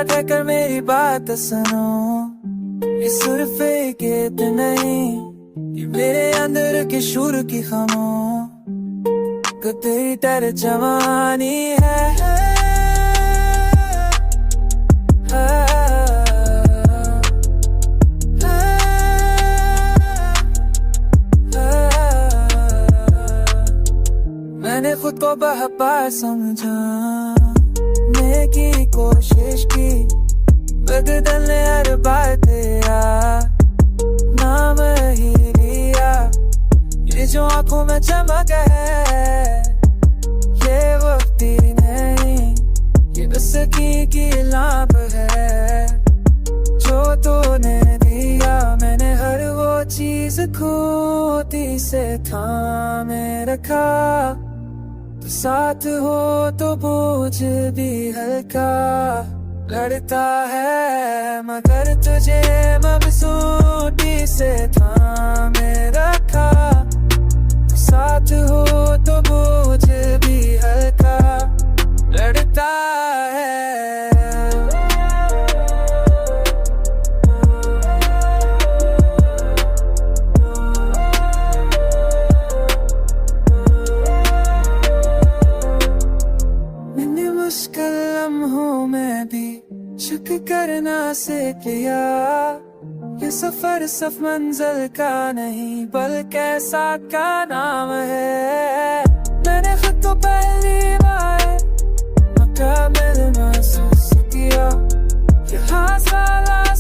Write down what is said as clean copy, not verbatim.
जरा ठहकर मेरी बात सुनो, ये सिर्फ एक गीत नहीं, ये मेरे अंदर के शुरू की खामोश को तेरी तर्जमानी है। मैंने खुद को बार समझा, मैं की कोशिश की, बदलने हर बार तेरा नाम ही लिया। ये जो आंखों में चमक है, ये वक्ती नहीं, ये बस की लाभ है जो तूने दिया। मैंने हर वो चीज खोती से थामे रखा, तो साथ हो तो बोझ भी हल्का लड़ता है, मगर तुझे मबसूती से थामे रखा, तो साथ हो तो बोझ भी हल्का लड़ता है। मुश्किल लम्हों में भी शक करना सीख लिया, ये सफर सिर्फ मंजिल का नहीं बल्कि साथ का नाम है। मैंने खुद को पहली बार मुकम्मल महसूस किया, ये हाथ वाला